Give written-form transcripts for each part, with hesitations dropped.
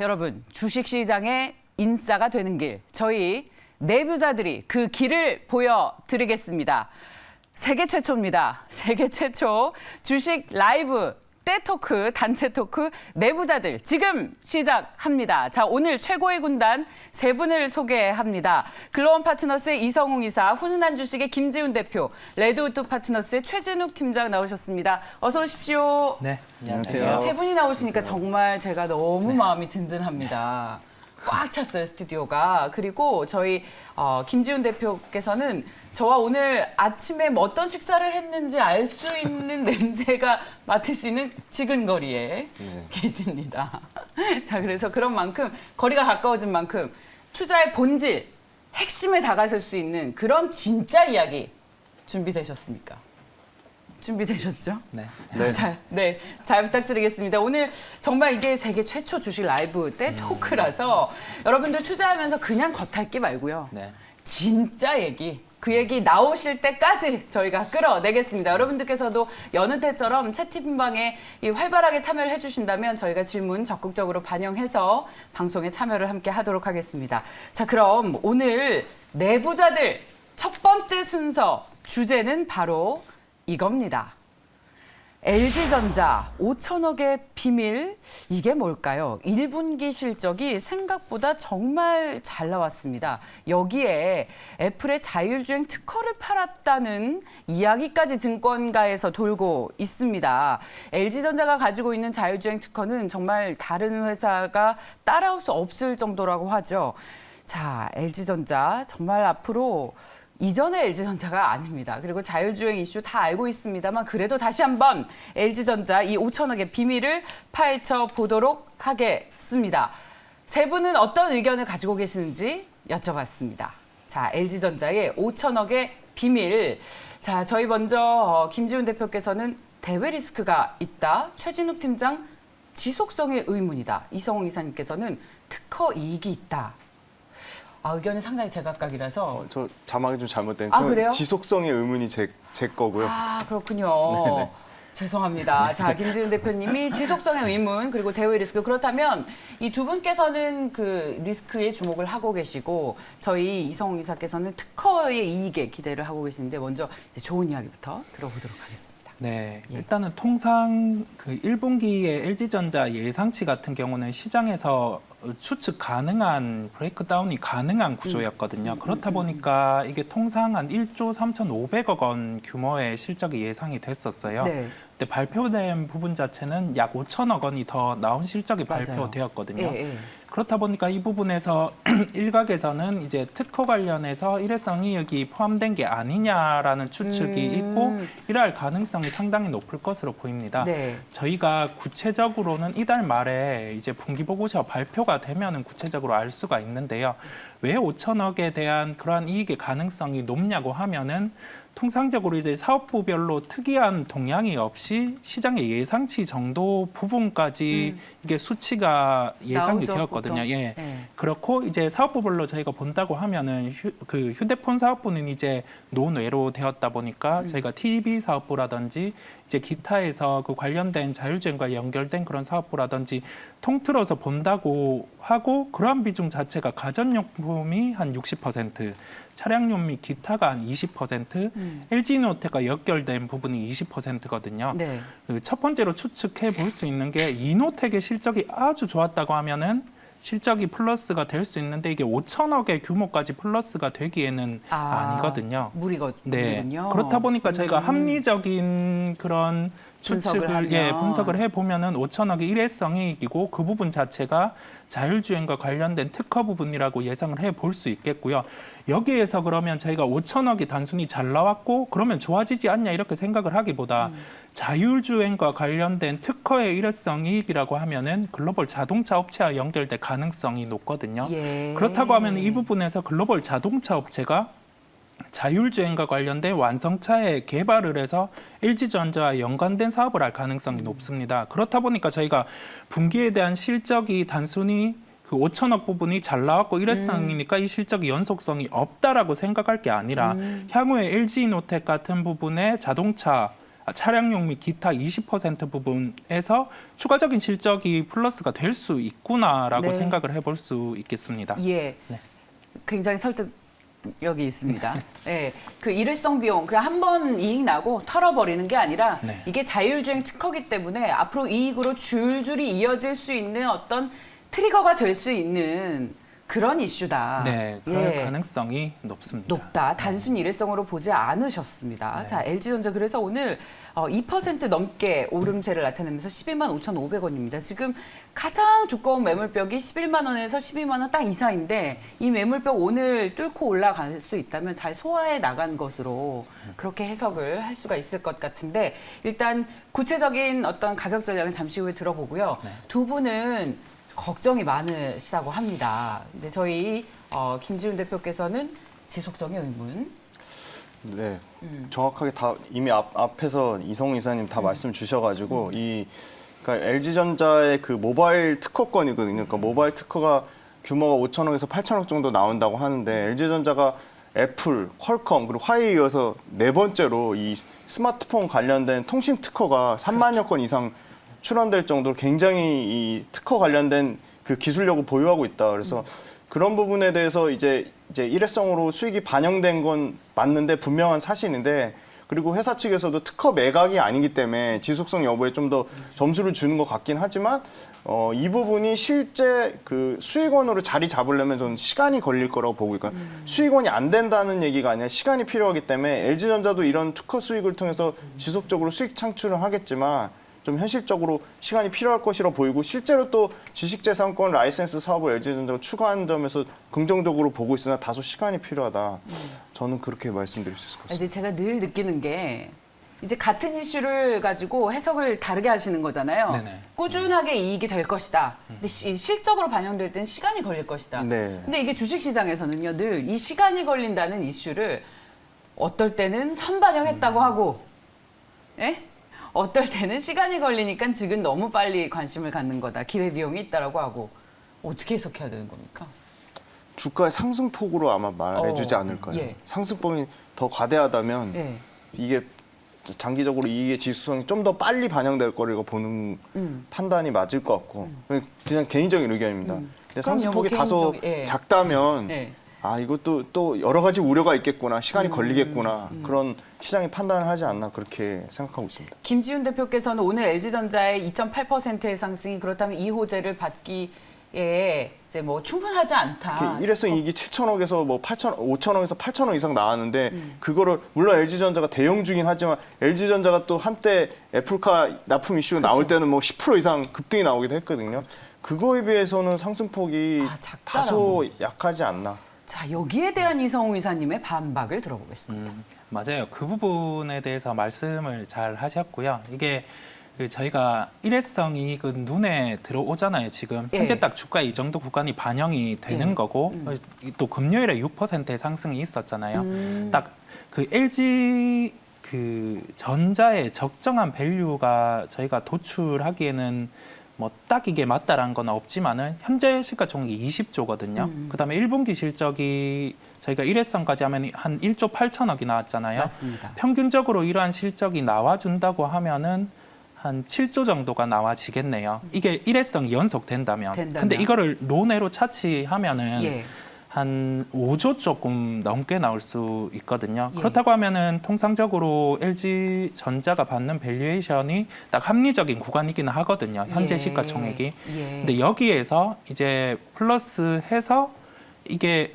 여러분, 주식시장의 인싸가 되는 길, 저희 내부자들이 그 길을 보여드리겠습니다. 세계 최초입니다. 세계 최초 주식 라이브 떼토크, 단체 토크, 내부자들 지금 시작합니다. 자, 오늘 최고의 군단 세 분을 소개합니다. 글로원 파트너스의 이성웅 이사, 훈훈한 주식의 김지훈 대표, 레드우드 파트너스의 최진욱 팀장 나오셨습니다. 어서 오십시오. 네, 안녕하세요. 세 분이 나오시니까 정말 제가 너무 마음이 든든합니다. 꽉 찼어요, 스튜디오가. 그리고 저희 김지훈 대표께서는 저와 오늘 아침에 뭐 어떤 식사를 했는지 알 수 있는 냄새가 맡을 수 있는 지근거리에 계십니다. 자, 그래서 그런 만큼 거리가 가까워진 만큼 투자의 본질, 핵심에 다가설 수 있는 그런 진짜 이야기 준비되셨습니까? 준비되셨죠? 네. 잘 부탁드리겠습니다. 오늘 정말 이게 세계 최초 주식 라이브 때 토크라서 여러분들 투자하면서 그냥 겉핥기 말고요. 네. 진짜 얘기, 그 얘기 나오실 때까지 저희가 끌어내겠습니다. 여러분들께서도 여느 때처럼 채팅방에 활발하게 참여를 해주신다면 저희가 질문 적극적으로 반영해서 방송에 참여를 함께 하도록 하겠습니다. 자, 그럼 오늘 내부자들 첫 번째 순서 주제는 바로 이겁니다. LG전자 5천억의 비밀, 이게 뭘까요? 1분기 실적이 생각보다 정말 잘 나왔습니다. 여기에 애플의 자율주행 특허를 팔았다는 이야기까지 증권가에서 돌고 있습니다. LG전자가 가지고 있는 자율주행 특허는 정말 다른 회사가 따라올 수 없을 정도라고 하죠. 자, LG전자 정말 앞으로 이전의 LG전자가 아닙니다. 그리고 자율주행 이슈 다 알고 있습니다만 그래도 다시 한번 LG전자 이 5천억의 비밀을 파헤쳐 보도록 하겠습니다. 세 분은 어떤 의견을 가지고 계시는지 여쭤봤습니다. 자, LG전자의 5천억의 비밀. 자, 저희 먼저 김지훈 대표께서는 대외 리스크가 있다. 최진욱 팀장 지속성의 의문이다. 이성웅 이사님께서는 특허 이익이 있다. 의견이 상당히 제각각이라서. 저 자막이 좀 잘못된. 그래요? 지속성의 의문이 제 거고요. 그렇군요. 네네. 죄송합니다. 자, 김지훈 대표님이 지속성의 의문 그리고 대외 리스크. 그렇다면 이 두 분께서는 그 리스크에 주목을 하고 계시고 저희 이성웅 이사께서는 특허의 이익에 기대를 하고 계시는데 먼저 이제 좋은 이야기부터 들어보도록 하겠습니다. 네, 일단은 통상 그 1분기의 LG전자 예상치 같은 경우는 시장에서 추측 가능한 브레이크다운이 가능한 구조였거든요. 그렇다 보니까 이게 통상 한 1조 3,500억 원 규모의 실적이 예상이 됐었어요. 네. 근데 발표된 부분 자체는 약 5천억 원이 더 나온 실적이 맞아요. 발표되었거든요. 예. 그렇다 보니까 이 부분에서 일각에서는 이제 특허 관련해서 일회성 이익이 포함된 게 아니냐라는 추측이 있고 이럴 가능성이 상당히 높을 것으로 보입니다. 네. 저희가 구체적으로는 이달 말에 이제 분기보고서 발표가 되면은 구체적으로 알 수가 있는데요. 왜 5천억에 대한 그러한 이익의 가능성이 높냐고 하면은 통상적으로 이제 사업부별로 특이한 동향이 없이 시장의 예상치 정도 부분까지 이게 수치가 예상이 나오죠, 되었거든요. 보통. 예. 네. 그렇고 이제 사업부별로 저희가 본다고 하면은 그 휴대폰 사업부는 이제 논외로 되었다 보니까 저희가 TV 사업부라든지 이제 기타에서 그 관련된 자율주행과 연결된 그런 사업부라든지 통틀어서 본다고 하고 그러한 비중 자체가 가전용품이 한 60%, 차량용 및 기타가 한 20%, LG이노텍과 연결된 부분이 20%거든요. 네. 첫 번째로 추측해 볼 수 있는 게 이노텍의 실적이 아주 좋았다고 하면은 실적이 플러스가 될 수 있는데 이게 5천억의 규모까지 플러스가 되기에는 아니거든요. 무리군요. 네. 그렇다 보니까 저희가 합리적인 그런 분석을 해보면은 5천억이 일회성 이익이고 그 부분 자체가 자율주행과 관련된 특허 부분이라고 예상을 해볼 수 있겠고요. 여기에서 그러면 저희가 5천억이 단순히 잘 나왔고 그러면 좋아지지 않냐 이렇게 생각을 하기보다 자율주행과 관련된 특허의 일회성 이익이라고 하면은 글로벌 자동차 업체와 연결될 가능성이 높거든요. 예. 그렇다고 하면 이 부분에서 글로벌 자동차 업체가 자율주행과 관련된 완성차의 개발을 해서 LG전자와 연관된 사업을 할 가능성이 높습니다. 그렇다 보니까 저희가 분기에 대한 실적이 단순히 그 5천억 부분이 잘 나왔고 일회성이니까 이 실적이 연속성이 없다라고 생각할 게 아니라 향후에 LG이노텍 같은 부분의 자동차 차량용 및 기타 20% 부분에서 추가적인 실적이 플러스가 될 수 있구나라고 네. 생각을 해볼 수 있겠습니다. 예. 네. 굉장히 설득력이 있습니다. 예. 그 일회성 비용 그냥 한 번 이익 나고 털어버리는 게 아니라 네. 이게 자율주행 특허기 때문에 앞으로 이익으로 줄줄이 이어질 수 있는 어떤 트리거가 될 수 있는 그런 이슈다. 네, 그럴 예. 가능성이 높습니다. 높다. 단순 일회성으로 보지 않으셨습니다. 네. 자, LG전자 그래서 오늘 2% 넘게 오름세를 나타내면서 12만 5,500원입니다. 지금 가장 두꺼운 매물벽이 11만 원에서 12만 원 딱 이사인데 이 매물벽 오늘 뚫고 올라갈 수 있다면 잘 소화해 나간 것으로 그렇게 해석을 할 수가 있을 것 같은데 일단 구체적인 어떤 가격 전략은 잠시 후에 들어보고요. 네. 두 분은 걱정이 많으시다고 합니다. 근데 저희 김지훈 대표께서는 지속성의 의문. 네, 정확하게 다 이미 앞에서 이성우 이사님 다 말씀 주셔가지고 그러니까 LG전자의 그 모바일 특허권이거든요. 그러니까 모바일 특허가 규모가 5천억에서 8천억 정도 나온다고 하는데 LG전자가 애플, 퀄컴 그리고 화웨이에 이어서 네 번째로 이 스마트폰 관련된 통신 특허가 3만여 건 이상 출원될 정도로 굉장히 이 특허 관련된 그 기술력을 보유하고 있다. 그래서 그런 부분에 대해서 이제 일회성으로 수익이 반영된 건 맞는데 분명한 사실인데 그리고 회사 측에서도 특허 매각이 아니기 때문에 지속성 여부에 좀 더 점수를 주는 것 같긴 하지만 이 부분이 실제 그 수익원으로 자리 잡으려면 저는 시간이 걸릴 거라고 보고 있거든요. 수익원이 안 된다는 얘기가 아니라 시간이 필요하기 때문에 LG전자도 이런 특허 수익을 통해서 지속적으로 수익 창출을 하겠지만 좀 현실적으로 시간이 필요할 것이라 보이고 실제로 또 지식재산권 라이센스 사업을 LG전자가 추가한 점에서 긍정적으로 보고 있으나 다소 시간이 필요하다. 저는 그렇게 말씀드릴 수 있을 것 같습니다. 근데 제가 늘 느끼는 게 이제 같은 이슈를 가지고 해석을 다르게 하시는 거잖아요. 네네. 꾸준하게 이익이 될 것이다. 근데 실적으로 반영될 때는 시간이 걸릴 것이다. 네. 근데 이게 주식시장에서는요, 늘 이 시간이 걸린다는 이슈를 어떨 때는 선반영했다고 하고, 예? 어떨 때는 시간이 걸리니까 지금 너무 빨리 관심을 갖는 거다. 기회비용이 있다라고 하고. 어떻게 해석해야 되는 겁니까? 주가의 상승폭으로 아마 말해주지 않을까요? 예. 상승폭이 더 과대하다면 예. 이게 장기적으로 이익의 지수성이 좀 더 빨리 반영될 거라고 보는 판단이 맞을 것 같고 그냥 개인적인 의견입니다. 근데 그럼요, 상승폭이 뭐 다소 예. 작다면 예. 이것도 또 여러 가지 우려가 있겠구나, 시간이 걸리겠구나 그런 시장이 판단을 하지 않나 그렇게 생각하고 있습니다. 김지훈 대표께서는 오늘 LG전자의 2.8%의 상승이 그렇다면 이 호재를 받기에 이제 뭐 충분하지 않다. 일회성 이익이 7천억에서 뭐 5천억에서 8천억 이상 나왔는데 그거를 물론 LG전자가 대형 주긴 하지만 LG전자가 또 한때 애플카 납품 이슈가 나올 때는 뭐 10% 이상 급등이 나오기도 했거든요. 그거에 비해서는 상승폭이 작다라고. 다소 약하지 않나. 자, 여기에 대한 이성우 이사님의 반박을 들어보겠습니다. 맞아요. 그 부분에 대해서 말씀을 잘 하셨고요. 이게 저희가 일회성 이익은 눈에 들어오잖아요. 지금 예. 현재 딱 주가 이 정도 구간이 반영이 되는 예. 거고 또 금요일에 6%의 상승이 있었잖아요. 딱 그 LG 그 전자의 적정한 밸류가 저희가 도출하기에는 뭐 딱 이게 맞다라는 건 없지만은 현재 시가총액이 20조거든요. 그다음에 1분기 실적이 저희가 일회성까지 하면 한 1조 8천억이 나왔잖아요. 맞습니다. 평균적으로 이러한 실적이 나와준다고 하면은 한 7조 정도가 나와지겠네요. 이게 일회성이 연속된다면. 근데 이거를 론외로 차치하면은 예. 한 5조 조금 넘게 나올 수 있거든요. 예. 그렇다고 하면은 통상적으로 LG전자가 받는 밸류에이션이 딱 합리적인 구간이기는 하거든요. 현재 예. 시가총액이. 예. 근데 여기에서 이제 플러스해서 이게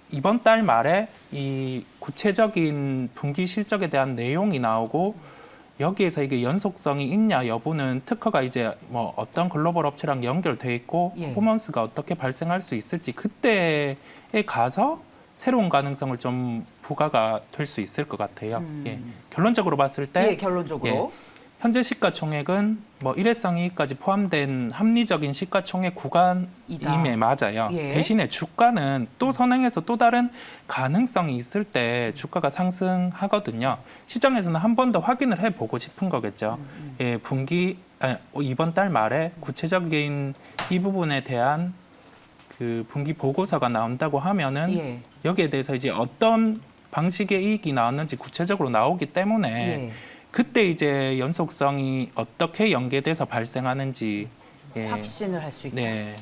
이번 달 말에 이 구체적인 분기 실적에 대한 내용이 나오고 여기에서 이게 연속성이 있냐 여부는 특허가 이제 뭐 어떤 글로벌 업체랑 연결돼 있고 예. 퍼포먼스가 어떻게 발생할 수 있을지 그때에 가서 새로운 가능성을 좀 부과가 될 수 있을 것 같아요. 예. 결론적으로 봤을 때 결론적으로. 현재 시가총액은 뭐 일회성 이익까지 포함된 합리적인 시가총액 구간임에 맞아요. 예. 대신에 주가는 또 선행해서 또 다른 가능성이 있을 때 주가가 상승하거든요. 시장에서는 한 번 더 확인을 해보고 싶은 거겠죠. 예, 이번 달 말에 구체적인 이 부분에 대한 그 분기 보고서가 나온다고 하면은 여기에 대해서 이제 어떤 방식의 이익이 나왔는지 구체적으로 나오기 때문에 예. 그때 이제 연속성이 어떻게 연계돼서 발생하는지 확신을 할 수 있다. 네.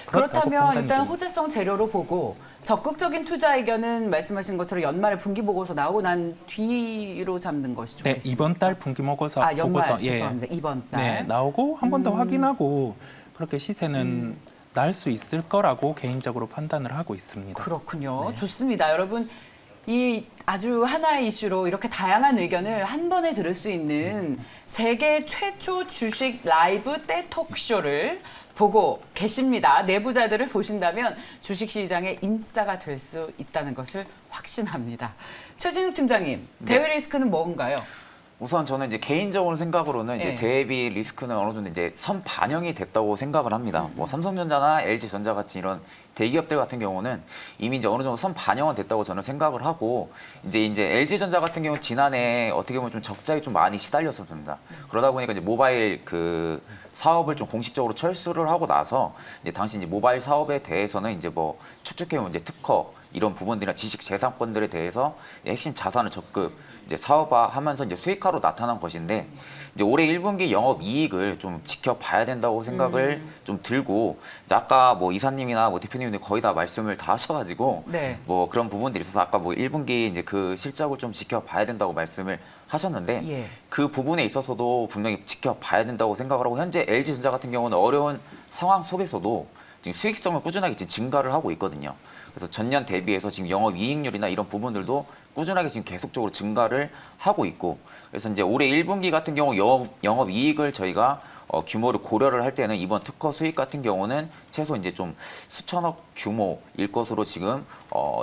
그렇다면 판단이 일단 됩니다. 호재성 재료로 보고 적극적인 투자 의견은 말씀하신 것처럼 연말에 분기 보고서 나오고 난 뒤로 잡는 것이 네, 좋겠습니다. 이번 달 분기 보고서 연말 죄송합니다. 이번 달. 네, 나오고 한 번 더 확인하고 그렇게 시세는 날 수 있을 거라고 개인적으로 판단을 하고 있습니다. 그렇군요. 네. 좋습니다. 여러분, 이 아주 하나의 이슈로 이렇게 다양한 의견을 한 번에 들을 수 있는 세계 최초 주식 라이브 때 토크쇼를 보고 계십니다. 내부자들을 보신다면 주식시장의 인싸가 될 수 있다는 것을 확신합니다. 최진욱 팀장님, 대외 리스크는 뭔가요? 우선 저는 이제 개인적으로 생각으로는 이제 네. 대비 리스크는 어느 정도 이제 선 반영이 됐다고 생각을 합니다. 뭐 삼성전자나 LG전자 같이 이런 대기업들 같은 경우는 이미 이제 어느 정도 선 반영은 됐다고 저는 생각을 하고 이제 LG전자 같은 경우 지난해 어떻게 보면 좀 적자에 좀 많이 시달렸었습니다. 그러다 보니까 이제 모바일 그 사업을 좀 공식적으로 철수를 하고 나서 이제 당시 이제 모바일 사업에 대해서는 이제 뭐 추측해보면 이제 특허 이런 부분들이나 지식 재산권들에 대해서 핵심 자산을 적극 이제 사업화하면서 이제 수익화로 나타난 것인데 이제 올해 1분기 영업 이익을 좀 지켜봐야 된다고 생각을 좀 들고 이제 아까 뭐 이사님이나 뭐 대표님들 거의 다 말씀을 다 하셔가지고 네. 뭐 그런 부분들이 있어서 아까 뭐 1분기 이제 그 실적을 좀 지켜봐야 된다고 말씀을 하셨는데 예. 그 부분에 있어서도 분명히 지켜봐야 된다고 생각을 하고 현재 LG전자 같은 경우는 어려운 상황 속에서도 지금 수익성을 꾸준하게 지금 증가를 하고 있거든요. 그래서 전년 대비해서 지금 영업이익률이나 이런 부분들도 꾸준하게 지금 계속적으로 증가를 하고 있고 그래서 이제 올해 1분기 같은 경우 영업이익을 저희가 규모를 고려를 할 때는 이번 특허 수익 같은 경우는 최소 이제 좀 수천억 규모일 것으로 지금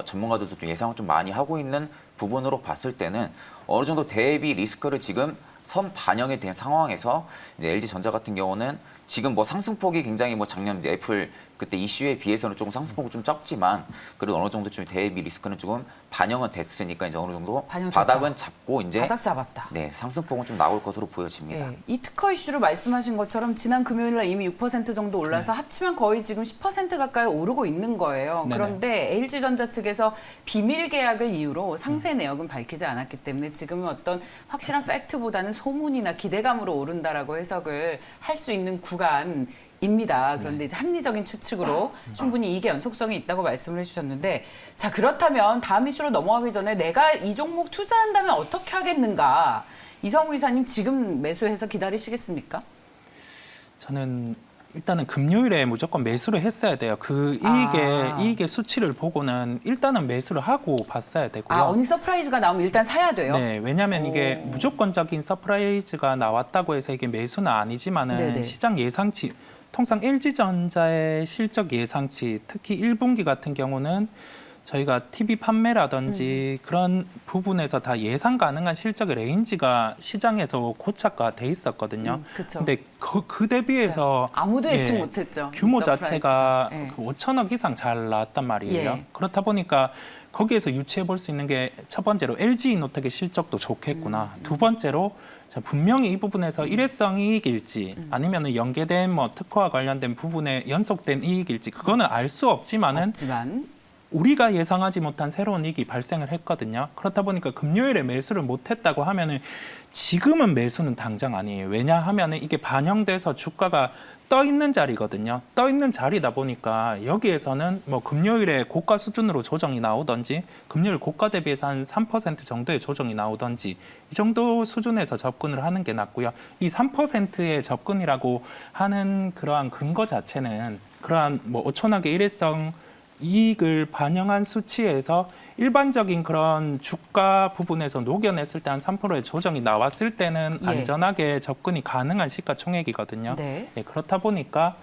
전문가들도 좀 예상을 좀 많이 하고 있는 부분으로 봤을 때는 어느 정도 대비 리스크를 지금 선 반영이 된 상황에서 이제 LG전자 같은 경우는 지금 뭐 상승폭이 굉장히 뭐 작년 이제 애플 그때 이슈에 비해서는 조금 상승폭이 좀 적지만 그래도 어느 정도 좀 대비 리스크는 조금 반영은 됐으니까 이제 어느 정도 반영됐다. 바닥은 잡고 이제 바닥 잡았다. 네 상승폭은 좀 나올 것으로 보여집니다. 네, 이 특허 이슈를 말씀하신 것처럼 지난 금요일 날 이미 6% 정도 올라서 합치면 거의 지금 10% 가까이 오르고 있는 거예요. 네네. 그런데 LG전자 측에서 비밀 계약을 이유로 상세 내역은 밝히지 않았기 때문에 지금은 어떤 확실한 팩트보다는 소문이나 기대감으로 오른다라고 해석을 할 수 있는 구간입니다. 그런데 이제 합리적인 추측으로 충분히 이게 연속성이 있다고 말씀을 해주셨는데 자 그렇다면 다음 이슈로 넘어가기 전에 내가 이 종목 투자한다면 어떻게 하겠는가? 이성우 이사님 지금 매수해서 기다리시겠습니까? 저는 일단은 금요일에 무조건 매수를 했어야 돼요. 그 이익의 수치를 보고는 일단은 매수를 하고 봤어야 되고요. 어닝 서프라이즈가 나오면 일단 사야 돼요? 네, 왜냐하면 이게 무조건적인 서프라이즈가 나왔다고 해서 이게 매수는 아니지만은 네네. 시장 예상치, 통상 LG전자의 실적 예상치, 특히 1분기 같은 경우는 저희가 TV 판매라든지 그런 부분에서 다 예상 가능한 실적의 레인지가 시장에서 고착화 돼 있었거든요. 그렇죠. 근데 그 대비해서 아무도 예측 예, 못했죠. 규모 이 서프라이즈가. 자체가 예. 그 5천억 이상 잘 나왔단 말이에요. 예. 그렇다 보니까 거기에서 유추해 볼 수 있는 게 첫 번째로 LG이노텍의 실적도 좋겠구나. 두 번째로 자, 분명히 이 부분에서 일회성 이익일지 아니면 연계된 뭐 특허와 관련된 부분에 연속된 이익일지 그거는 알 수 없지만은 없지만 우리가 예상하지 못한 새로운 이익이 발생을 했거든요. 그렇다 보니까 금요일에 매수를 못했다고 하면은 지금은 매수는 당장 아니에요. 왜냐하면은 이게 반영돼서 주가가 떠 있는 자리거든요. 떠 있는 자리다 보니까 여기에서는 뭐 금요일에 고가 수준으로 조정이 나오든지 금요일 고가 대비해서 한 3% 정도의 조정이 나오든지 이 정도 수준에서 접근을 하는 게 낫고요. 이 3%의 접근이라고 하는 그러한 근거 자체는 그러한 뭐 5천억의 일회성 이익을 반영한 수치에서 일반적인 그런 주가 부분에서 녹여냈을 때 한 3%의 조정이 나왔을 때는 예. 안전하게 접근이 가능한 시가총액이거든요. 네. 네, 그렇다 보니까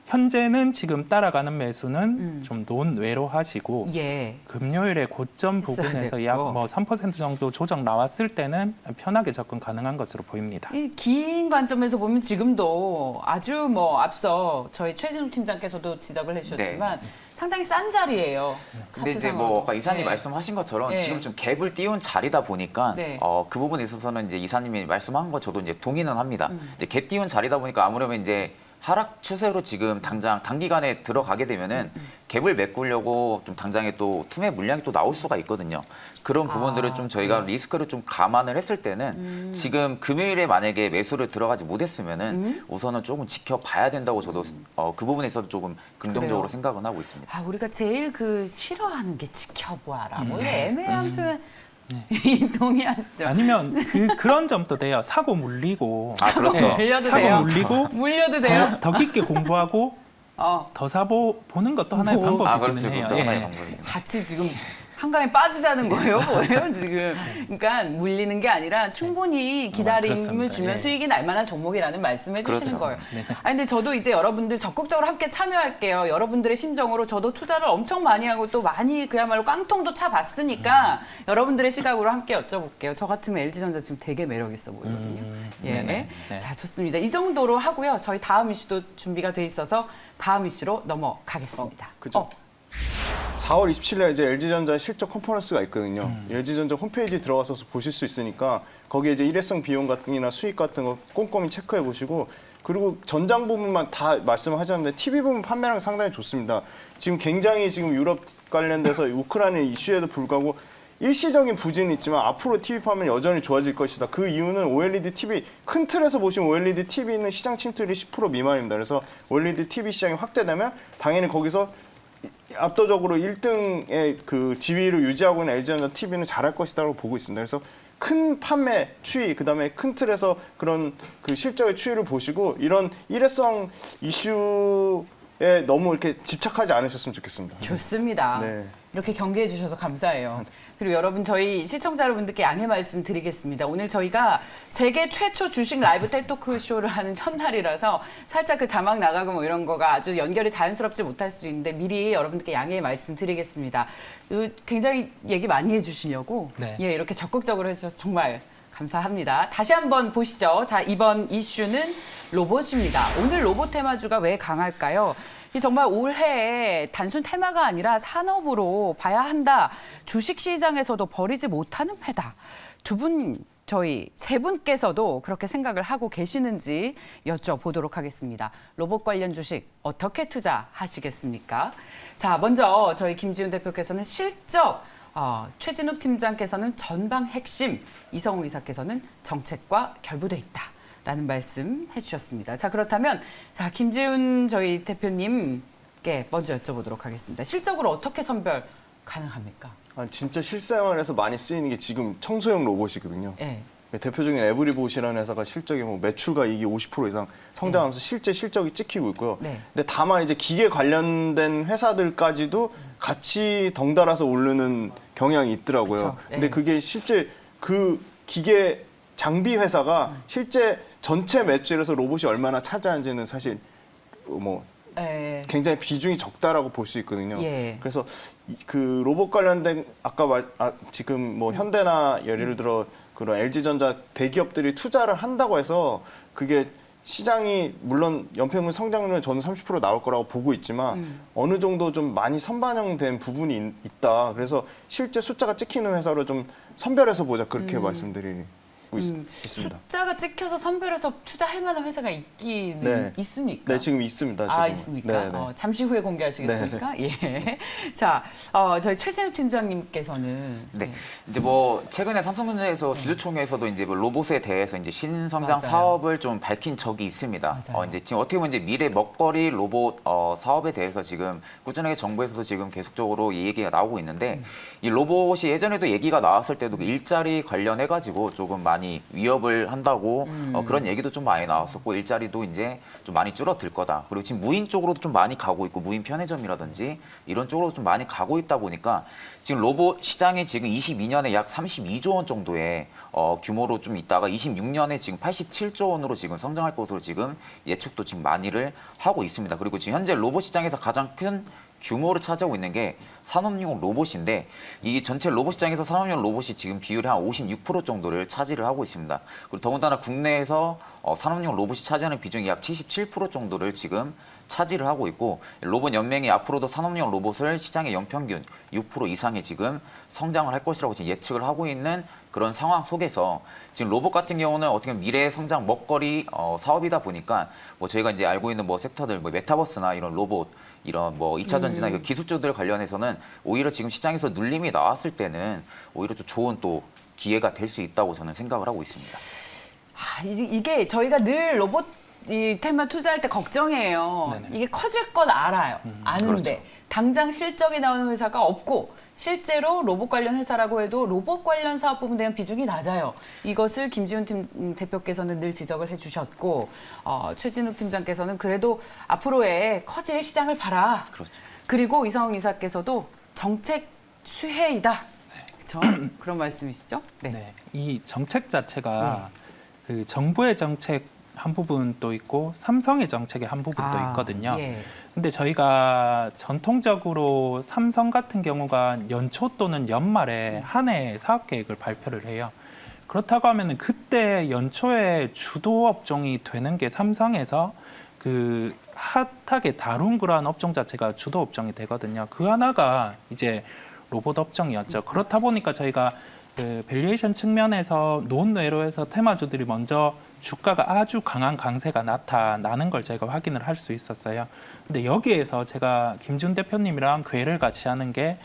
현재는 지금 따라가는 매수는 좀 논외로 하시고 예. 금요일에 고점 부분에서 약 됐고. 뭐 3% 정도 조정 나왔을 때는 편하게 접근 가능한 것으로 보입니다. 이 긴 관점에서 보면 지금도 아주 뭐 앞서 저희 최진욱 팀장께서도 지적을 해주셨지만 상당히 싼 자리예요. 근데 차트 이제 상황으로. 뭐 아까 이사님 네. 말씀하신 것처럼 네. 지금 좀 갭을 띄운 자리다 보니까 네. 그 부분에 있어서는 이제 이사님이 말씀한 거 저도 이제 동의는 합니다. 이제 갭 띄운 자리다 보니까 아무래도 이제 하락 추세로 지금 당장 단기간에 들어가게 되면은 갭을 메꾸려고 좀 당장에 또 투매 물량이 또 나올 수가 있거든요. 그런 부분들을 좀 저희가 리스크를 좀 감안을 했을 때는 지금 금요일에 만약에 매수를 들어가지 못했으면은 우선은 조금 지켜봐야 된다고 저도 그 부분에 있어서 조금 긍정적으로 그래요. 생각은 하고 있습니다. 아, 우리가 제일 그 싫어하는 게 지켜보아라. 뭐 애매한 표현. 동의하시죠? 아니면 그런 점도 돼요. 사고 물리고 아, 그렇죠. 물려도 사고 돼요? 물리고 물려도 돼요? 더 깊게 공부하고 어. 더 사보는 것도 하나의 뭐. 방법이기는 해요. 그것도 하나의 예. 방법입니다. 같이 지금 한강에 빠지자는 거예요? 뭐예요, 지금? 그러니까 물리는 게 아니라 충분히 기다림을 그렇습니다. 주면 예. 수익이 날 만한 종목이라는 말씀해 주시는 그렇죠. 거예요. 네. 아니, 근데 저도 이제 여러분들 적극적으로 함께 참여할게요. 여러분들의 심정으로 저도 투자를 엄청 많이 하고 또 많이 그야말로 깡통도 차봤으니까 여러분들의 시각으로 함께 여쭤볼게요. 저 같으면 LG전자 지금 되게 매력 있어 보이거든요. 예. 네네. 네. 자, 좋습니다. 이 정도로 하고요. 저희 다음 이슈도 준비가 돼 있어서 다음 이슈로 넘어가겠습니다. 그죠. 4월 27일에 이제 LG전자 실적 컨퍼런스가 있거든요. LG전자 홈페이지 들어가서 보실 수 있으니까 거기에 이제 일회성 비용 같은이나 수익 같은 거 꼼꼼히 체크해 보시고 그리고 전장 부분만 다 말씀하셨는데 TV 부분 판매량 상당히 좋습니다. 지금 굉장히 지금 유럽 관련돼서 우크라이나 이슈에도 불구하고 일시적인 부진이 있지만 앞으로 TV 판매는 여전히 좋아질 것이다. 그 이유는 OLED TV 큰 틀에서 보시면 OLED TV는 시장 침투율이 10% 미만입니다. 그래서 OLED TV 시장이 확대되면 당연히 거기서 압도적으로 1등의 그 지위를 유지하고 있는 LG전자 TV는 잘할 것이다라고 보고 있습니다. 그래서 큰 판매 추이, 그다음에 큰 틀에서 그런 그 실적의 추이를 보시고 이런 일회성 이슈에 너무 이렇게 집착하지 않으셨으면 좋겠습니다. 좋습니다. 네. 이렇게 경계해 주셔서 감사해요. 그리고 여러분 저희 시청자 여러분들께 양해 말씀드리겠습니다. 오늘 저희가 세계 최초 주식 라이브 텔토크 쇼를 하는 첫날이라서 살짝 그 자막 나가고 뭐 이런 거가 아주 연결이 자연스럽지 못할 수 있는데 미리 여러분들께 양해 말씀드리겠습니다. 굉장히 얘기 많이 해주시려고 네. 예, 이렇게 적극적으로 해주셔서 정말 감사합니다. 다시 한번 보시죠. 자, 이번 이슈는 로봇입니다. 오늘 로봇 테마주가 왜 강할까요? 이 정말 올해 단순 테마가 아니라 산업으로 봐야 한다. 주식시장에서도 버리지 못하는 회다. 저희 세 분께서도 그렇게 생각을 하고 계시는지 여쭤보도록 하겠습니다. 로봇 관련 주식 어떻게 투자하시겠습니까? 자, 먼저 저희 김지훈 대표께서는 실적, 최진욱 팀장께서는 전방 핵심, 이성우 이사께서는 정책과 결부돼 있다. 라는 말씀 해주셨습니다. 자, 그렇다면 자, 김지훈 저희 대표님께 먼저 여쭤보도록 하겠습니다. 실적으로 어떻게 선별 가능합니까? 진짜 실생활에서 많이 쓰이는 게 지금 청소용 로봇이거든요. 네. 대표적인 에브리봇이라는 회사가 실적이 뭐 매출과 이익이 50% 이상 성장하면서 실제 실적이 찍히고 있고요. 네. 근데 다만 이제 기계 관련된 회사들까지도 같이 덩달아서 오르는 경향이 있더라고요. 그쵸. 네. 근데 그게 실제 그 기계 장비 회사가 실제 전체 매출에서 로봇이 얼마나 차지하는지는 사실 뭐 네. 굉장히 비중이 적다라고 볼 수 있거든요. 예. 그래서 그 로봇 관련된 지금 뭐 현대나 예를 들어 그런 LG전자 대기업들이 투자를 한다고 해서 그게 시장이 물론 연평균 성장률은 저는 30% 나올 거라고 보고 있지만 어느 정도 좀 많이 선반영된 부분이 있다. 그래서 실제 숫자가 찍히는 회사로 좀 선별해서 보자 그렇게 말씀드리고 있습니다. 숫자가 찍혀서 선별해서 투자할 만한 회사가 있기는 네. 있습니까? 네, 지금 있습니다. 지금. 아, 있습니까? 네, 네. 잠시 후에 공개하시겠습니까? 예. 자, 저희 최진욱 팀장님께서는 네. 이제 뭐 최근에 삼성전자에서 주주총회에서도 이제 뭐 로봇에 대해서 이제 신성장 맞아요. 사업을 좀 밝힌 적이 있습니다. 맞아요. 이제 지금 어떻게 보면 이제 미래 먹거리 로봇 사업에 대해서 지금 꾸준하게 정부에서도 지금 계속적으로 이 얘기가 나오고 있는데 이 로봇이 예전에도 얘기가 나왔을 때도 그 일자리 관련해 가지고 조금 많이 위협을 한다고 그런 얘기도 좀 많이 나왔었고 일자리도 이제 좀 많이 줄어들 거다. 그리고 지금 무인 쪽으로도 좀 많이 가고 있고 무인 편의점이라든지 이런 쪽으로 좀 많이 가고 있다 보니까 지금 로봇 시장이 지금 22년에 약 32조 원 정도의 규모로 좀 있다가 26년에 지금 87조 원으로 지금 성장할 것으로 지금 예측도 지금 많이를 하고 있습니다. 그리고 지금 현재 로봇 시장에서 가장 큰 규모를 차지하고 있는 게 산업용 로봇인데 이 전체 로봇 시장에서 산업용 로봇이 지금 비율이 한 56% 정도를 차지를 하고 있습니다. 그리고 더군다나 국내에서 산업용 로봇이 차지하는 비중이 약 77% 정도를 지금 차지를 하고 있고 로봇 연맹이 앞으로도 산업용 로봇을 시장의 연평균 6% 이상의 지금 성장을 할 것이라고 지금 예측을 하고 있는 그런 상황 속에서 지금 로봇 같은 경우는 어떻게 보면 미래의 성장 먹거리 사업이다 보니까 뭐 저희가 이제 알고 있는 뭐 섹터들 뭐 메타버스나 이런 로봇 이런 뭐 2차 전지나 이런 기술주들 관련해서는 오히려 지금 시장에서 눌림이 나왔을 때는 오히려 또 좋은 또 기회가 될 수 있다고 저는 생각을 하고 있습니다. 이게 저희가 늘 로봇 이 테마 투자할 때 걱정해요. 네네. 이게 커질 건 알아요. 아는데 그렇죠. 당장 실적이 나오는 회사가 없고 실제로 로봇 관련 회사라고 해도 로봇 관련 사업 부분에 대한 비중이 낮아요. 이것을 김지훈 대표께서는 늘 지적을 해주셨고 최진욱 팀장께서는 그래도 앞으로의 커질 시장을 봐라. 그렇죠. 그리고 이성웅 이사께서도 정책 수혜이다. 그렇죠? 그런 말씀이시죠? 네. 네, 이 정책 자체가 그 정부의 정책 한 부분도 있고 삼성의 정책의 한 부분도 있거든요. 예. 근데 저희가 전통적으로 삼성 같은 경우가 연초 또는 연말에 한 해 사업 계획을 발표를 해요. 그렇다고 하면은 그때 연초에 주도 업종이 되는 게 삼성에서 그 핫하게 다룬 그러한 업종 자체가 주도 업종이 되거든요. 그 하나가 이제 로봇 업종이었죠. 그렇다 보니까 저희가 그 밸류에이션 측면에서 논외로해서 테마주들이 먼저 주가가 아주 강한 강세가 나타나는 걸 제가 확인을 할 수 있었어요. 근데 여기에서 제가 김준 대표님이랑 궤를 같이 하는 게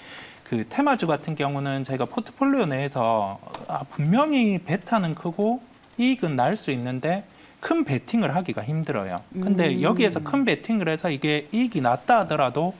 그 테마주 같은 경우는 저희가 포트폴리오 내에서 분명히 베타는 크고 이익은 날 수 있는데 큰 베팅을 하기가 힘들어요. 근데 여기에서 큰 베팅을 해서 이게 이익이 났다 하더라도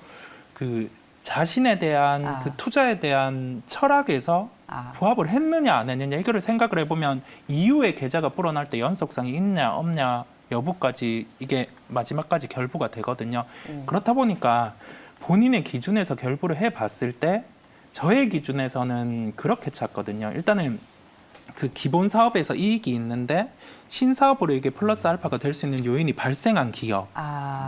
그 자신에 대한 그 투자에 대한 철학에서 부합을 했느냐 안 했느냐 이거를 생각을 해보면 이후에 계좌가 불어날 때 연속성이 있냐 없냐 여부까지 이게 마지막까지 결부가 되거든요. 그렇다 보니까 본인의 기준에서 결부를 해봤을 때 저의 기준에서는 그렇게 찾거든요. 일단은 그 기본 사업에서 이익이 있는데 신사업으로 이게 플러스 알파가 될 수 있는 요인이 발생한 기업.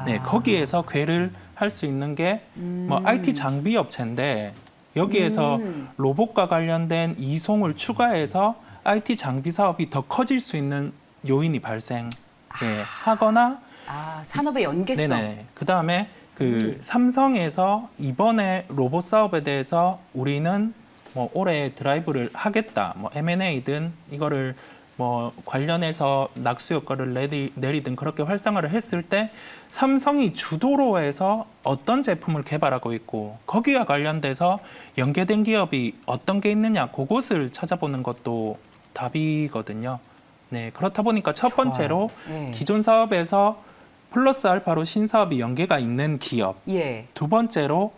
네, 거기에서 궤를 할 수 있는 게 뭐 IT 장비 업체인데 여기에서 로봇과 관련된 이송을 추가해서 IT 장비 사업이 더 커질 수 있는 요인이 발생하거나 산업의 연계성. 네네. 그다음에 그 삼성에서 이번에 로봇 사업에 대해서 우리는 뭐 올해 드라이브를 하겠다. 뭐 M&A든 이거를 뭐 관련해서 낙수 효과를 내리든 그렇게 활성화를 했을 때 삼성이 주도로 해서 어떤 제품을 개발하고 있고 거기와 관련돼서 연계된 기업이 어떤 게 있느냐 그것을 찾아보는 것도 답이거든요. 네, 그렇다 보니까 첫 번째로 기존 사업에서 플러스 알파로 신사업이 연계가 있는 기업. 두 번째로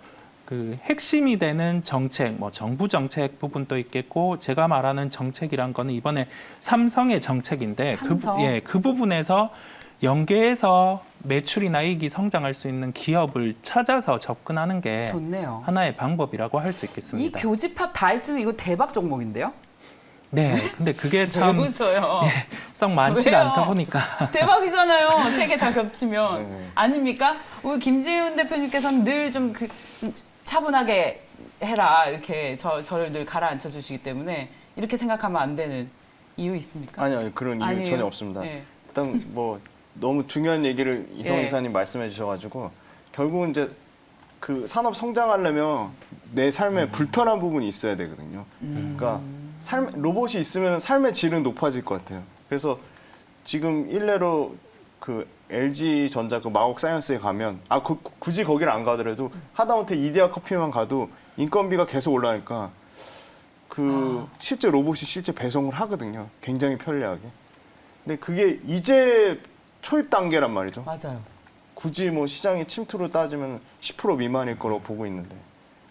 그 핵심이 되는 정책, 뭐 정부 정책 부분도 있겠고 제가 말하는 정책이란 거는 이번에 삼성의 정책인데 그 부분에서 연계해서 매출이나 이익이 성장할 수 있는 기업을 찾아서 접근하는 게 좋네요. 하나의 방법이라고 할 수 있겠습니다. 이 교집합 다 했으면 이거 대박 종목인데요? 네, 근데 그게 참 웃어요. 썩 많지가 왜요? 않다 보니까 대박이잖아요. 세 개 다 겹치면. 아닙니까? 우리 김지훈 대표님께서는 늘 좀 차분하게 해라 이렇게 저를 늘 가라앉혀 주시기 때문에 이렇게 생각하면 안 되는 이유 있습니까? 아니요, 그런 이유 아니에요? 전혀 없습니다. 네. 일단 뭐 너무 중요한 얘기를 이성훈 이사님 말씀해 주셔가지고 결국은 이제 그 산업 성장하려면 내 삶에 불편한 부분이 있어야 되거든요. 그러니까 로봇이 있으면 삶의 질은 높아질 것 같아요. 그래서 지금 일례로 그 LG 전자 그 마곡 사이언스에 가면 굳이 거기를 안 가더라도 하다못해 이데아 커피만 가도 인건비가 계속 올라가니까 실제 로봇이 실제 배송을 하거든요. 굉장히 편리하게. 근데 그게 이제 초입 단계란 말이죠. 맞아요. 굳이 뭐 시장의 침투로 따지면 10% 미만일 거로 보고 있는데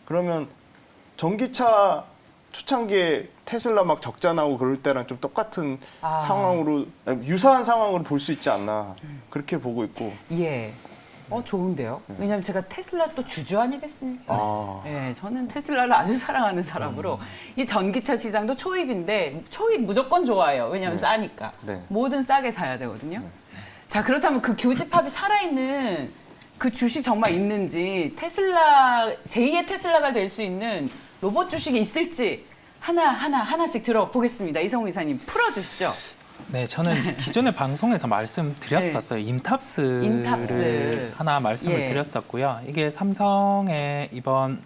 그러면 전기차 초창기에 테슬라 막 적자 나고 그럴 때랑 좀 똑같은 상황으로 유사한 상황으로 볼 수 있지 않나 그렇게 보고 있고. 좋은데요. 왜냐하면 제가 테슬라 또 주주 아니겠습니까? 저는 테슬라를 아주 사랑하는 사람으로 이 전기차 시장도 초입인데 초입 무조건 좋아요. 왜냐하면 싸니까. 뭐든 싸게 사야 되거든요. 자, 그렇다면 그 교집합이 살아있는 그 주식 정말 있는지 제2의 테슬라가 될 수 있는 로봇 주식이 있을지 하나씩 들어보겠습니다. 이성우 이사님 풀어주시죠. 네, 저는 기존에 방송에서 말씀드렸었어요. 인탑스를 인탑스. 하나 말씀을 예. 드렸었고요. 이게 삼성의 이번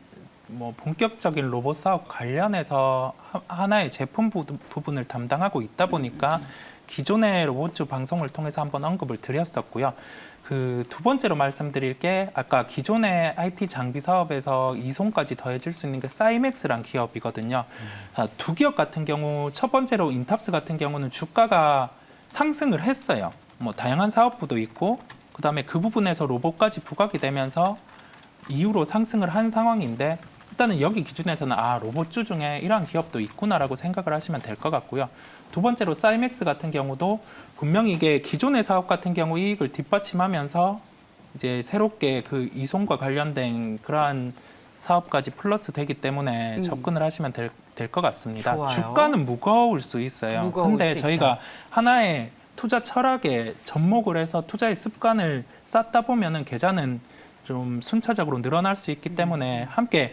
뭐 본격적인 로봇 사업 관련해서 하나의 제품 부분을 담당하고 있다 보니까 기존의 로봇주 방송을 통해서 한번 언급을 드렸었고요. 그 두 번째로 말씀드릴 게 아까 기존의 IT 장비 사업에서 이송까지 더해질 수 있는 게 사이맥스란 기업이거든요. 두 기업 같은 경우 첫 번째로 인탑스 같은 경우는 주가가 상승을 했어요. 뭐 다양한 사업부도 있고 그다음에 그 부분에서 로봇까지 부각이 되면서 이후로 상승을 한 상황인데 일단은 여기 기준에서는 로봇주 중에 이러한 기업도 있구나라고 생각을 하시면 될 것 같고요. 두 번째로 사이맥스 같은 경우도 분명히 이게 기존의 사업 같은 경우 이익을 뒷받침하면서 이제 새롭게 그 이송과 관련된 그러한 사업까지 플러스 되기 때문에 접근을 하시면 될 것 같습니다. 좋아요. 주가는 무거울 수 있어요. 무거울 근데 수 저희가 있다. 하나의 투자 철학에 접목을 해서 투자의 습관을 쌓다 보면은 계좌는 좀 순차적으로 늘어날 수 있기 때문에 함께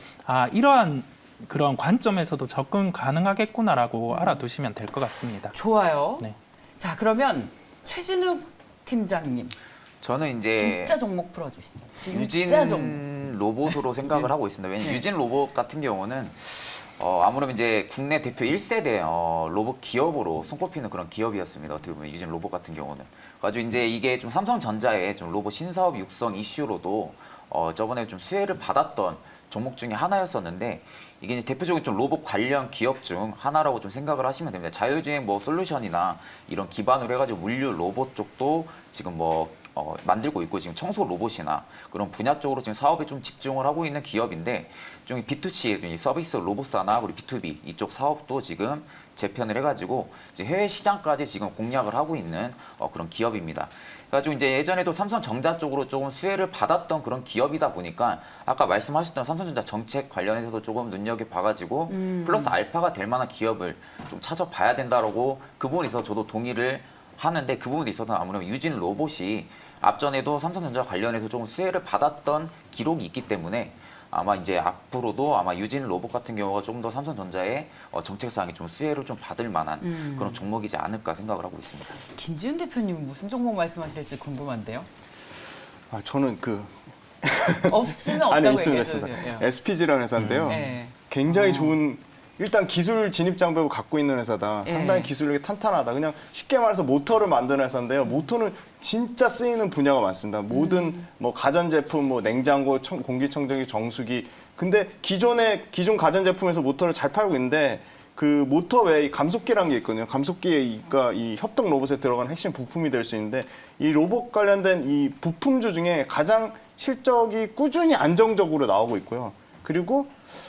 이러한 그런 관점에서도 접근 가능하겠구나라고 알아두시면 될 것 같습니다. 좋아요. 네. 자, 그러면 최진욱 팀장님 저는 이제 진짜 종목 풀어주시죠. 진짜 종목. 유진 로봇으로 생각을 하고 있습니다. 왜냐면 네. 유진 로봇 같은 경우는 아무래도 이제 국내 대표 1세대 로봇 기업으로 손꼽히는 그런 기업이었습니다. 어떻게 보면 유진 로봇 같은 경우는. 가지고 이제 이게 좀 삼성전자의 좀 로봇 신사업 육성 이슈로도 저번에 좀 수혜를 받았던 종목 중에 하나였었는데 이게 이제 대표적인 좀 로봇 관련 기업 중 하나라고 좀 생각을 하시면 됩니다. 자율주행 뭐 솔루션이나 이런 기반으로 해가지고 물류 로봇 쪽도 지금 뭐 만들고 있고 지금 청소 로봇이나 그런 분야 쪽으로 지금 사업에 좀 집중을 하고 있는 기업인데 좀 B2C 서비스 로봇사나 그리고 B2B 이쪽 사업도 지금 재편을 해가지고 이제 해외 시장까지 지금 공략을 하고 있는 그런 기업입니다. 그래가지고 이제 예전에도 삼성전자 쪽으로 조금 수혜를 받았던 그런 기업이다 보니까 아까 말씀하셨던 삼성전자 정책 관련해서도 조금 눈여겨봐가지고 플러스 알파가 될 만한 기업을 좀 찾아봐야 된다라고 그 부분에 있어서 저도 동의를 하는데 그 부분에 있어서 아무래도 유진 로봇이 앞전에도 삼성전자 관련해서 조금 수혜를 받았던 기록이 있기 때문에 아마 이제 앞으로도 아마 유진 로봇 같은 경우가 조금 더 삼성전자의 정책상에 좀 수혜를 좀 받을 만한 그런 종목이지 않을까 생각을 하고 있습니다. 김지훈 대표님 무슨 종목 말씀하실지 궁금한데요. 저는 없으면 없다고 아니 있습니다, 얘기해도 있습니다. 돼요. SPG라는 회사인데요. 네. 굉장히 좋은 일단 기술 진입 장벽을 갖고 있는 회사다. 예. 상당히 기술력이 탄탄하다. 그냥 쉽게 말해서 모터를 만드는 회사인데요. 모터는 진짜 쓰이는 분야가 많습니다. 모든 뭐 가전제품, 뭐 냉장고, 공기청정기, 정수기. 근데 기존 가전제품에서 모터를 잘 팔고 있는데 그 모터 외에 감속기라는 게 있거든요. 감속기가 이 협동 로봇에 들어가는 핵심 부품이 될 수 있는데 이 로봇 관련된 이 부품주 중에 가장 실적이 꾸준히 안정적으로 나오고 있고요. 그리고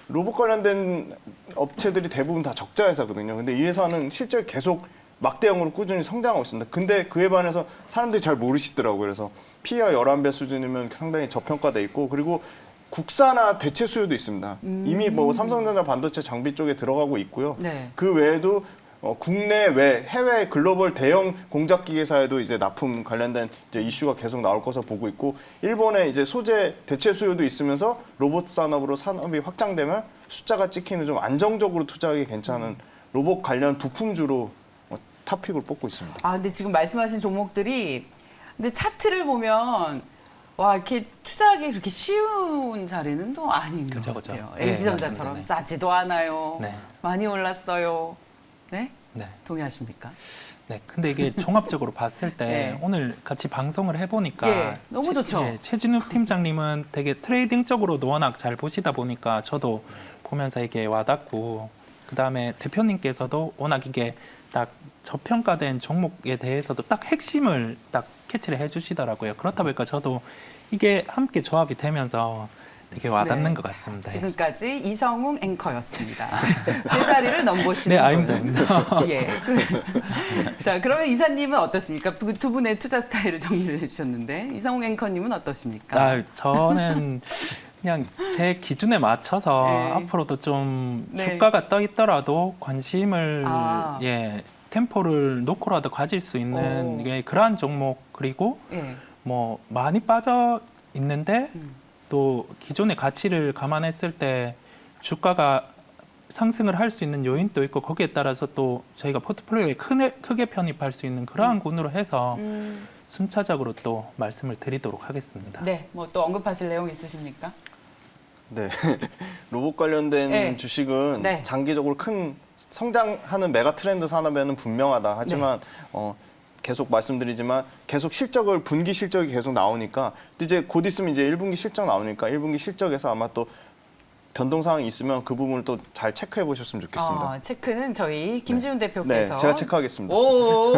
로봇 관련된 업체들이 대부분 다 적자 회사거든요. 근데 이 회사는 실제 계속 막대형으로 꾸준히 성장하고 있습니다. 근데 그에 반해서 사람들이 잘 모르시더라고요. 그래서 PE가 11배 수준이면 상당히 저평가돼 있고 그리고 국산화 대체 수요도 있습니다. 이미 뭐 삼성전자 반도체 장비 쪽에 들어가고 있고요. 네. 그 외에도 국내외 해외 글로벌 대형 공작 기계사에도 이제 납품 관련된 이제 이슈가 계속 나올 것으로 보고 있고 일본의 이제 소재 대체 수요도 있으면서 로봇 산업으로 산업이 확장되면 숫자가 찍히는 좀 안정적으로 투자하기 괜찮은 로봇 관련 부품주로 탑픽을 뽑고 있습니다. 근데 지금 말씀하신 종목들이 근데 차트를 보면 와 이렇게 투자하기 그렇게 쉬운 자리는 또 아닌 것 그죠. 같아요. 네, LG전자처럼 맞습니다. 싸지도 않아요. 네. 많이 올랐어요. 네? 네. 동의하십니까? 네, 근데 이게 종합적으로 봤을 때 네. 오늘 같이 방송을 해보니까 예, 너무 좋죠. 최진욱 팀장님은 되게 트레이딩적으로도 워낙 잘 보시다 보니까 저도 보면서 이게 와닿고 그 다음에 대표님께서도 워낙 이게 딱 저평가된 종목에 대해서도 딱 핵심을 딱 캐치를 해주시더라고요. 그렇다 보니까 저도 이게 함께 조합이 되면서 되게 와닿는 네. 것 같습니다. 지금까지 이성웅 앵커였습니다. 제 자리를 넘보시는 네, 아닙니다. 예. 자, 그러면 이사님은 어떠십니까? 두 분의 투자 스타일을 정리를 해주셨는데 이성웅 앵커님은 어떠십니까? 저는 그냥 제 기준에 맞춰서 네. 앞으로도 좀 네. 주가가 떠 있더라도 관심을 아. 템포를 놓고라도 가질 수 있는 오. 그러한 종목 그리고 예. 뭐 많이 빠져 있는데 음. 또 기존의 가치를 감안했을 때 주가가 상승을 할 수 있는 요인도 있고 거기에 따라서 또 저희가 포트폴리오에 크게 편입할 수 있는 그러한 군으로 해서 순차적으로 또 말씀을 드리도록 하겠습니다. 네, 뭐 또 언급하실 내용 있으십니까? 네. 로봇 관련된 네. 주식은 네. 장기적으로 큰 성장하는 메가 트렌드 산업에는 분명하다. 하지만 계속 말씀드리지만 계속 실적을 분기 실적이 계속 나오니까 또 이제 곧 있으면 이제 1분기 실적 나오니까 1분기 실적에서 아마 또 변동 사항이 있으면 그 부분을 또 잘 체크해 보셨으면 좋겠습니다. 체크는 저희 김지훈 대표께서 네, 제가 체크하겠습니다. 오,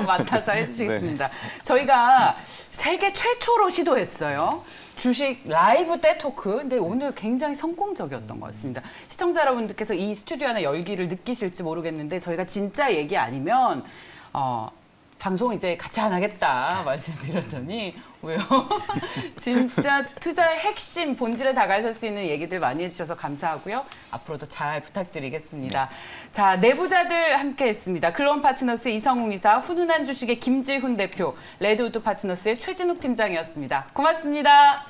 맡아서 해주시겠습니다. 저희가 세계 최초로 시도했어요. 주식 라이브 떼토크. 근데 오늘 굉장히 성공적이었던 것 같습니다. 시청자 여러분들께서 이 스튜디오 안에 열기를 느끼실지 모르겠는데 저희가 진짜 얘기 아니면 방송 이제 같이 안 하겠다 말씀드렸더니 왜요? 진짜 투자의 핵심 본질에 다가설 수 있는 얘기들 많이 해주셔서 감사하고요. 앞으로도 잘 부탁드리겠습니다. 자, 내부자들 함께했습니다. 글로원 파트너스의 이성웅 이사, 훈훈한 주식의 김지훈 대표, 레드우드 파트너스의 최진욱 팀장이었습니다. 고맙습니다.